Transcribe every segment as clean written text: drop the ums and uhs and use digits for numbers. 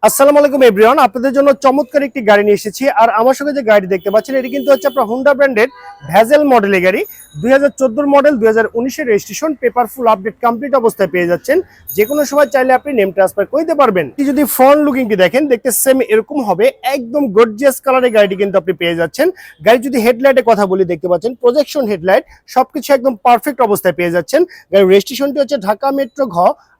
আসসালামু আলাইকুম এভরিওয়ান, আপনাদের জন্য চমৎকার একটি গাড়ি নিয়ে এসেছি। আর আমার সঙ্গে যে গাড়ি দেখতে পাচ্ছেন এটি কিন্তু হচ্ছে আপনার হোন্ডা ব্র্যান্ডের ভ্যাজেল মডেলের গাড়ি। 2014 model, 2019 registration, paper full update complete অবস্থায় পেয়ে যাচ্ছেন। যে কোনো সময় চাইলে আপনি নেম ট্রান্সফার করতে পারবেন। যদি ফ্রন্ট লুকিংটি দেখেন, দেখতে সেম এরকম হবে, একদম গর্জিয়াস কালারের গাড়িটি কিন্তু আপনি পেয়ে যাচ্ছেন। গাড়ি যদি হেডলাইটের কথা বলি, দেখতে পাচ্ছেন প্রজেকশন হেডলাইট, সবকিছু একদম পারফেক্ট অবস্থায় পেয়ে যাচ্ছেন। গাড়ির রেজিস্ট্রেশনটি হচ্ছে ঢাকা মেট্রো ঘ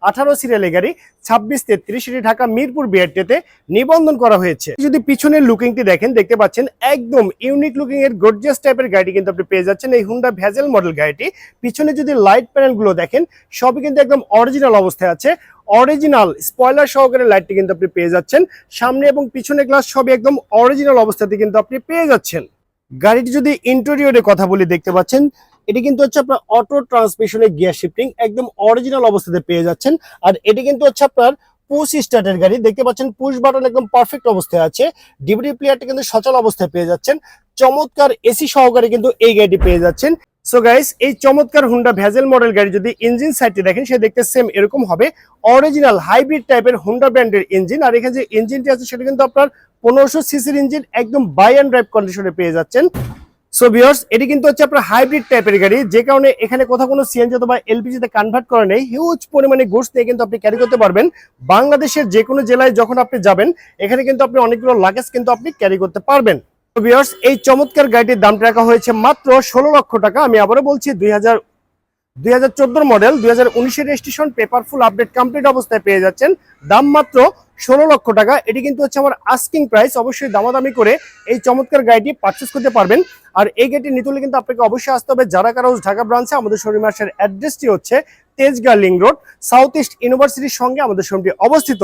18 সিরিয়ালের গাড়ি, 2633, সেটি ঢাকা মিরপুর বিআরটিতে নিবন্ধন করা হয়েছে। যদি পিছনের লুকিংটি দেখেন, দেখতে পাচ্ছেন একদম ইউনিক লুকিং এর গর্জিয়াস টাইপের গাড়ি কিন্তু আপনি পেয়ে যাচ্ছেন এই হুন্ডা ভ্যাজেল মডেল গাড়িটি। পিছনে যদি লাইট প্যানেল গুলো দেখেন, সবই কিন্তু একদম অরিজিনাল অবস্থায় আছে। অরিজিনাল স্পয়লার সহকারে লাইটটি কিন্তু আপনি পেয়ে যাচ্ছেন। সামনে এবং পিছনে গ্লাস সবই একদম অরিজিনাল অবস্থাতে কিন্তু আপনি পেয়ে যাচ্ছেন। গাড়িটি যদি ইন্টেরিয়রের কথা বলি, দেখতে পাচ্ছেন এটি কিন্তু হচ্ছে আপনার অটো ট্রান্সমিশনের গিয়ার শিফটিং, একদম অরিজিনাল অবস্থাতে পেয়ে যাচ্ছেন। আর এটি কিন্তু হচ্ছে আপনার পুশ স্টার্টের গাড়ি, দেখতে পাচ্ছেন পুশ বাটন একদম পারফেক্ট অবস্থায় আছে। ডিভিডি প্লেয়ারটি কিন্তু সচল অবস্থায় পেয়ে যাচ্ছেন। চমৎকার এসি সহকারে কিন্তু এই গাড়িটি পেয়ে যাচ্ছেন। সো গাইস, এই চমৎকার হুন্ডা ভ্যাজেল মডেল গাড়ি যদি ইঞ্জিন সাইডটি দেখেন, সে দেখতে সেম এরকম হবে, অরিজিনাল হাইব্রিড টাইপের হুন্ডা ব্র্যান্ডের ইঞ্জিন। আর এখানে যে ইঞ্জিনটি আছে সেটা কিন্তু আপনার 1500 সিসির ইঞ্জিন, একদম বাই অ্যান্ড ড্রাইভ কন্ডিশনে পেয়ে যাচ্ছেন। সো ভিউয়ার্স, এটি কিন্তু হচ্ছে আপনার হাইব্রিড টাইপের গাড়ি, যে কারণে এখানে কোথাও কোনো সিএনজি অথবা এলপিজি তে কনভার্ট করা নেই। হিউজ পরিমাণে গুডস নিয়ে কিন্তু আপনি ক্যারি করতে পারবেন। বাংলাদেশের যে কোনো জেলায় যখন আপনি যাবেন, এখানে কিন্তু আপনি অনেকগুলো লাগেজ কিন্তু আপনি ক্যারি করতে পারবেন। তো ভিউয়ার্স, এই চমৎকার গাড়িটির দামটা রাখা হয়েছে মাত্র 16 লক্ষ টাকা। আমি আবারও বলছি, 2014 model, 2019 registration, paper full update complete অবস্থায় পেয়ে যাচ্ছেন। দাম মাত্র 16 লক্ষ টাকা। এটি কিন্তু হচ্ছে আমার আস্কিং প্রাইস। অবশ্যই দামাদামি করে এই চমৎকার গাড়িটি পারচেস করতে পারবেন। আর এই গাড়িটি নিতে হলে কিন্তু আপনাকে অবশ্যই আসতে হবে জারা কার হাউস ঢাকা ব্রাঞ্চে। আমাদের শোরুম আসার অ্যাড্রেসটি হচ্ছে Tejgaon link road, south east ইউনিভার্সিটির সঙ্গে আমাদের শোরুমটি অবস্থিত।